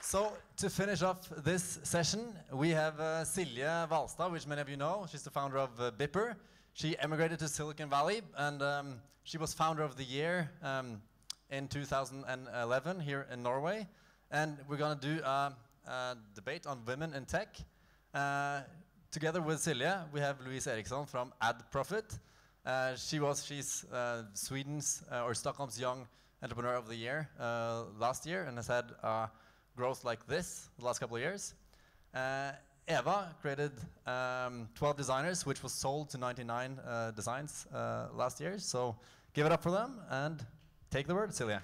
So, to finish off this session, we have Silje Vallestad, which many of you know. She's the founder of Bipper. She emigrated to Silicon Valley, and she was founder of the year in 2011 here in Norway. And we're going to do a debate on women in tech. Together with Silje, we have Louise Eriksson from AdProfit. She's Sweden's or Stockholm's Young Entrepreneur of the Year last year, and has had growth like this the last couple of years. Eva created 12 designers, which was sold to 99 designs last year. So give it up for them and take the word, Silje.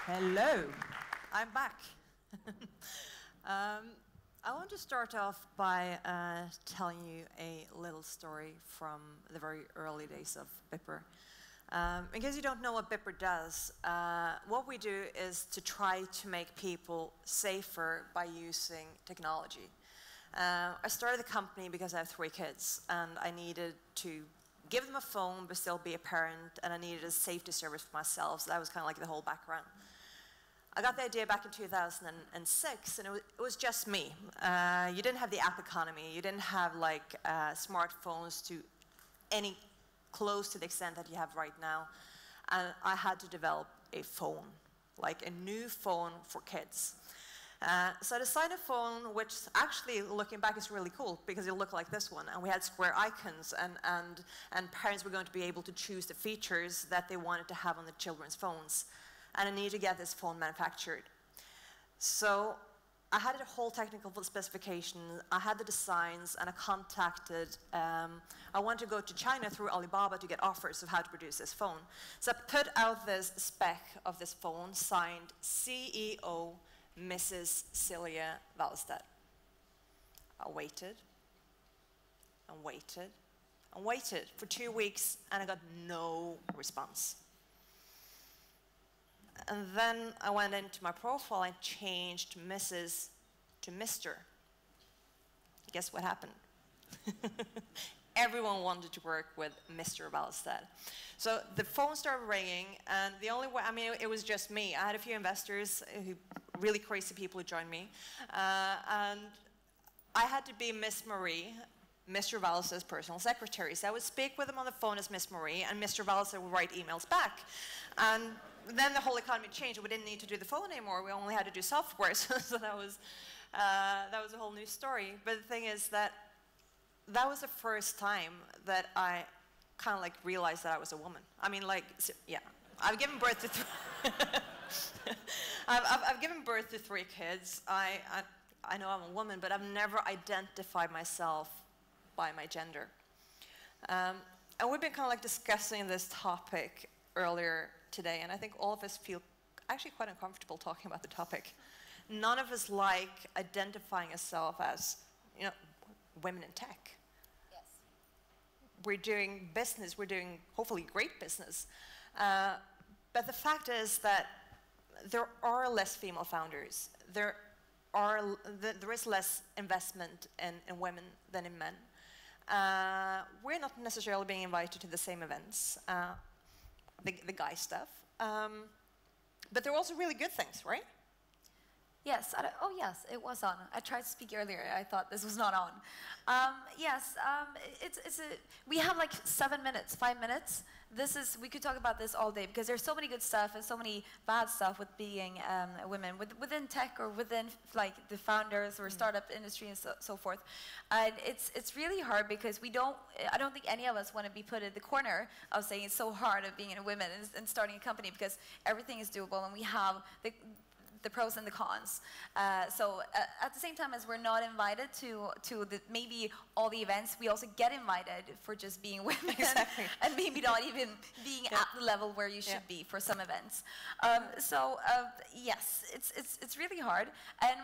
Hello, I'm back. I want to start off by telling you a little story from the very early days of Bipper. In case you don't know what Bipper does, what we do is to try to make people safer by using technology. I started the company because I have 3 kids, and I needed to give them a phone but still be a parent, and I needed a safety service for myself, so that was kind of like the whole background. I got the idea back in 2006, and it was just me. You didn't have the app economy, you didn't have like smartphones to any close to the extent that you have right now, and I had to develop a phone, like a new phone for kids. So I designed a phone which actually, looking back, is really cool because it looked like this one, and we had square icons, and parents were going to be able to choose the features that they wanted to have on the children's phones, and I needed to get this phone manufactured. So I had a whole technical specification, I had the designs, and I contacted, I wanted to go to China through Alibaba to get offers of how to produce this phone. So I put out this spec of this phone, signed CEO Mrs. Silje Vallestad. I waited, and waited, and waited for 2 weeks, and I got no response. And then I went into my profile and changed Mrs. to Mr. Guess what happened? Everyone wanted to work with Mr. Vallestad. So the phone started ringing, and the only way, I mean, it was just me. I had a few investors, really crazy people who joined me. And I had to be Miss Marie, Mr. Vallestad's personal secretary. So I would speak with him on the phone as Miss Marie, and Mr. Vallestad would write emails back. And then the whole economy changed. We didn't need to do the phone anymore. We only had to do software. So that was a whole new story. But the thing is that was the first time that I kind of like realized that I was a woman. I mean, like, yeah, I've given birth to I've given birth to 3 kids. I know I'm a woman, but I've never identified myself by my gender. And we've been kind of like discussing this topic earlier today, and I think all of us feel actually quite uncomfortable talking about the topic. None of us like identifying ourselves as, you know, women in tech. Yes. We're doing business, we're doing hopefully great business. But the fact is that there are less female founders. There is less investment in women than in men. We're not necessarily being invited to the same events. The guy stuff. But there are also really good things, right? Yes. Oh, yes, it was on. I tried to speak earlier. I thought this was not on. Yes, we have like 7 minutes, 5 minutes. We could talk about this all day because there's so many good stuff and so many bad stuff with being women within tech or within like the founders or startup industry and so forth. And it's really hard because I don't think any of us want to be put in the corner of saying it's so hard of being a woman and starting a company because everything is doable and we have the pros and the cons. So at the same time as we're not invited to maybe all the events, we also get invited for just being women. Exactly. And maybe not even being at the level where you should be for some events. Yes, it's really hard. And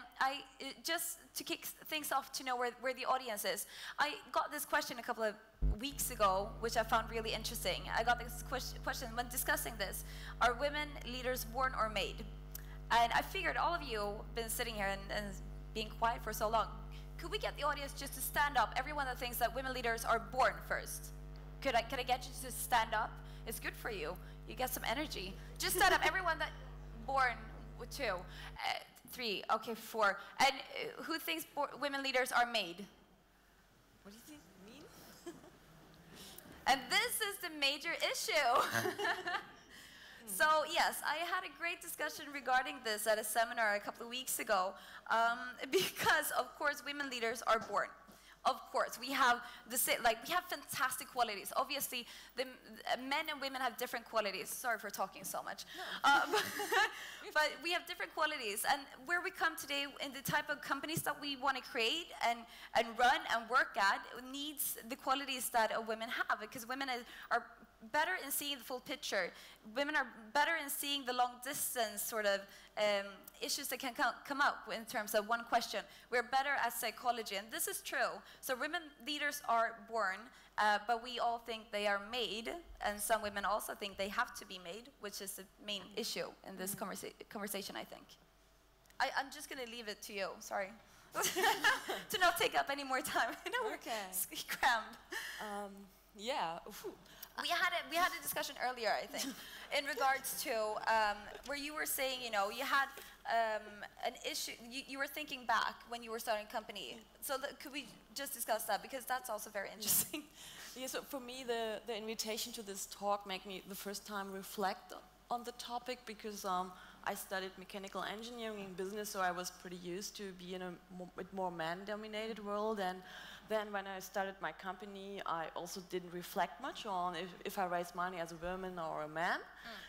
just to kick things off to know where the audience is, I got this question a couple of weeks ago, which I found really interesting. I got this question when discussing this: are women leaders born or made? And I figured all of you have been sitting here and being quiet for so long. Could we get the audience just to stand up? Everyone that thinks that women leaders are born first. Could I get you to stand up? It's good for you. You get some energy. Just stand up, everyone that born with 2, 3, okay, 4. And who thinks women leaders are made? What do you think? Me? And this is the major issue. So yes, I had a great discussion regarding this at a seminar a couple of weeks ago, because of course women leaders are born. Of course, we have we have fantastic qualities. Obviously, the men and women have different qualities. Sorry for talking so much, no. But we have different qualities, and where we come today in the type of companies that we want to create and run and work at needs the qualities that women have, because women are better in seeing the full picture. Women are better in seeing the long distance sort of issues that can come up in terms of one question. We're better at psychology, and this is true. So women leaders are born, but we all think they are made, and some women also think they have to be made, which is the main issue in this conversation, I think. I'm just going to leave it to you, sorry. To not take up any more time. I know we're crammed. Yeah. We had a discussion earlier, I think, in regards to where you were saying, you know, you had an issue. You were thinking back when you were starting a company. So could we just discuss that, because that's also very interesting. Yeah. So for me, the invitation to this talk made me the first time reflect on the topic, because I studied mechanical engineering in business, so I was pretty used to be in a more man-dominated world. And then when I started my company, I also didn't reflect much on if I raised money as a woman or a man.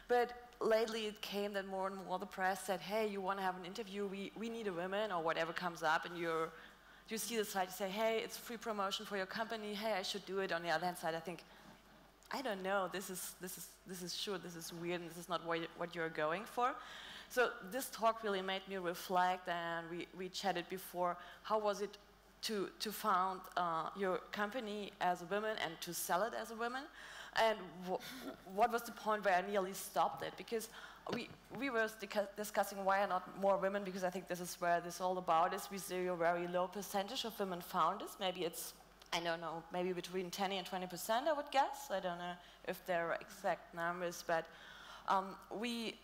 But lately it came that more and more the press said, hey, you want to have an interview, we need a woman, or whatever comes up, and you see the site, you say, hey, it's free promotion for your company, hey, I should do it. On the other hand side, I think, I don't know, this is weird, and this is not what you're going for. So this talk really made me reflect, and we chatted before, how was it to found your company as a woman and to sell it as a woman, and what was the point where I nearly stopped it? Because we were discussing why are not more women, because I think this is where this all about is. We see a very low percentage of women founders. Maybe it's, I don't know, maybe between 10 and 20%, I would guess. I don't know if there are exact numbers, but we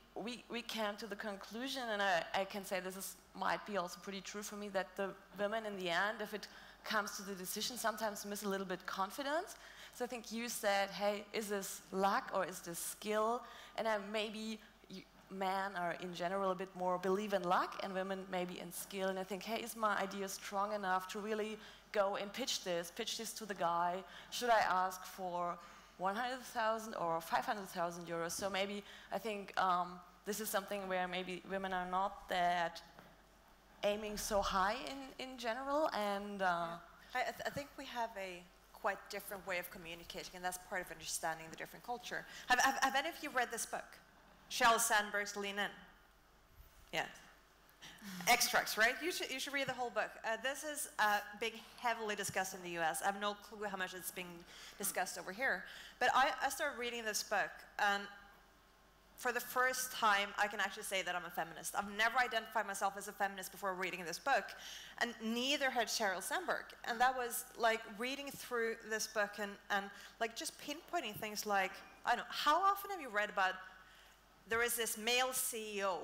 came to the conclusion, and I can say this might be also pretty true for me, that the women in the end, if it comes to the decision, sometimes miss a little bit confidence. So I think you said, hey, is this luck or is this skill? And maybe men are in general a bit more believe in luck, and women maybe in skill. And I think, hey, is my idea strong enough to really go and pitch this to the guy? Should I ask for 100,000 or 500,000 euros? So maybe I think this is something where maybe women are not that aiming so high in general, and I think we have a quite different way of communicating, and that's part of understanding the different culture. Have any of you read this book? Sheryl Sandberg's Lean In? Yeah. Extracts, right? You should read the whole book. This is being heavily discussed in the US. I have no clue how much it's being discussed over here. But I started reading this book, and for the first time, I can actually say that I'm a feminist. I've never identified myself as a feminist before reading this book, and neither had Sheryl Sandberg. And that was like reading through this book and like just pinpointing things like, I don't know, how often have you read about there is this male CEO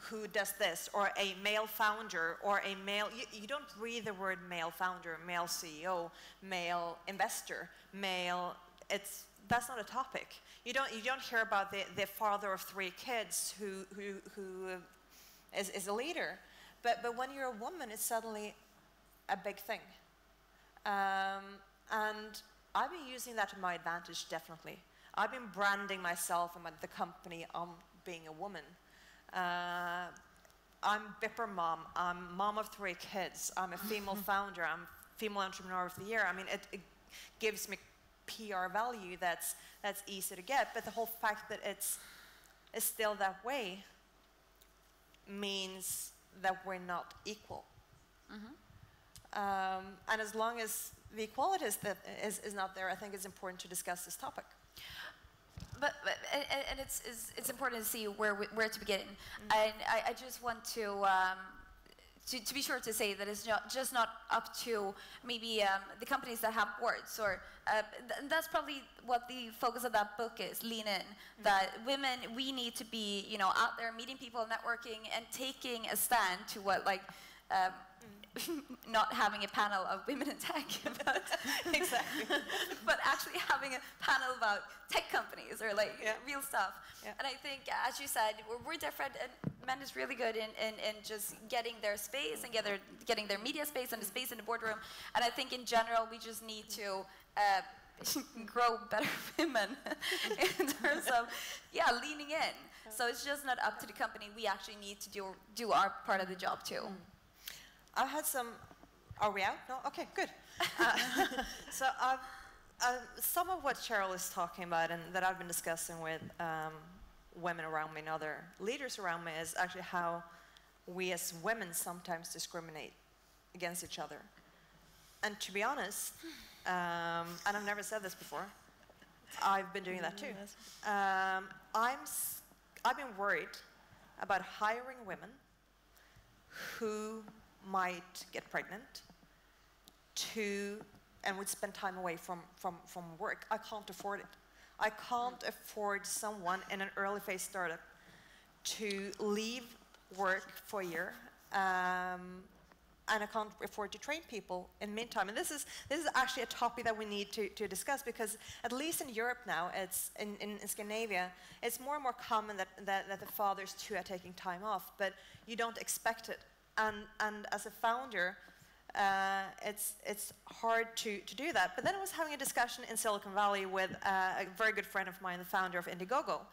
who does this, or a male founder, or a male, you don't read the word male founder, male CEO, male investor, male, that's not a topic. You don't hear about the father of 3 kids who is a leader. But when you're a woman, it's suddenly a big thing. And I've been using that to my advantage, definitely. I've been branding myself and the company on being a woman. I'm Bipper mom. I'm mom of 3 kids. I'm a female founder. I'm female entrepreneur of the year. I mean, it gives me PR value that's easy to get, but the whole fact that it's still that way means that we're not equal. And as long as the equality is not there, I think it's important to discuss this topic. But it's important to see where to begin. And I just want to to be sure to say that it's not up to maybe the companies that have boards, or that's probably what the focus of that book is, Lean In, that women, we need to be, you know, out there meeting people, networking, and taking a stand to what, like, not having a panel of women in tech, but exactly, but actually having a panel about tech companies or like real stuff. Yeah. And I think, as you said, we're different, and men is really good in just getting their space and getting their media space and the space in the boardroom. And I think in general we just need to grow better women in terms of leaning in. So it's just not up to the company. We actually need to do our part of the job too. I've had some. Are we out? No? Okay, good. So some of what Cheryl is talking about and that I've been discussing with women around me and other leaders around me is actually how we as women sometimes discriminate against each other. And to be honest, and I've never said this before, I've been doing that too. I've been worried about hiring women who might get pregnant and would spend time away from work. I can't afford it. I can't afford someone in an early phase startup to leave work for a year, and I can't afford to train people in the meantime. And this is actually a topic that we need to discuss, because at least in Europe now, it's in Scandinavia, it's more and more common that the fathers too are taking time off, but you don't expect it. And as a founder, it's hard to do that. But then I was having a discussion in Silicon Valley with a very good friend of mine, the founder of Indiegogo.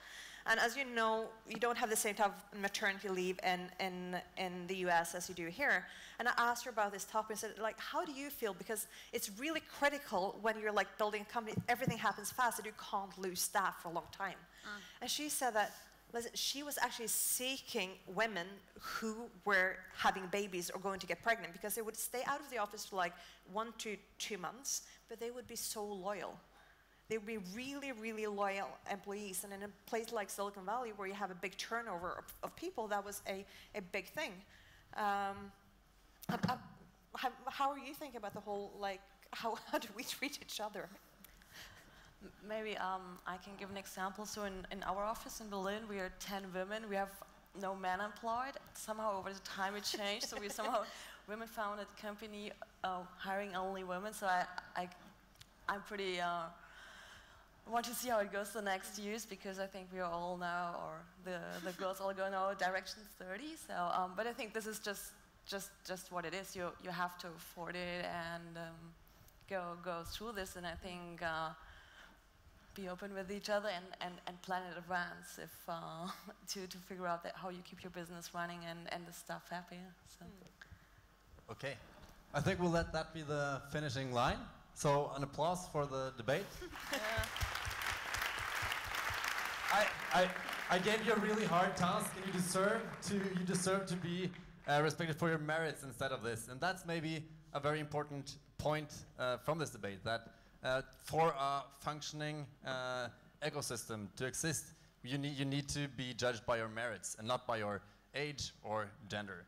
And as you know, you don't have the same type of maternity leave in the US as you do here. And I asked her about this topic and said, like, how do you feel? Because it's really critical when you're like building a company, everything happens fast, and you can't lose staff for a long time. And she said that, listen, she was actually seeking women who were having babies or going to get pregnant, because they would stay out of the office for like 1 to 2 months, but they would be so loyal. They would be really, really loyal employees. And in a place like Silicon Valley, where you have a big turnover of people, that was a big thing. How are you thinking about the whole, like, how do we treat each other? Maybe I can give an example. So in our office in Berlin, we are 10 women. We have no men employed. Somehow over the time it changed. So we somehow women-founded company hiring only women. So I'm pretty want to see how it goes the next years, because I think we are all now, or the girls all go now direction 30. So, but I think this is just what it is. You have to afford it and go through this. And I think. Be open with each other and plan in advance to figure out how you keep your business running and the staff happy. So. Okay, I think we'll let that be the finishing line. So an applause for the debate. I gave you a really hard task, and you deserve to be respected for your merits instead of this. And that's maybe a very important point from this debate, that for a functioning ecosystem to exist, you need to be judged by your merits and not by your age or gender.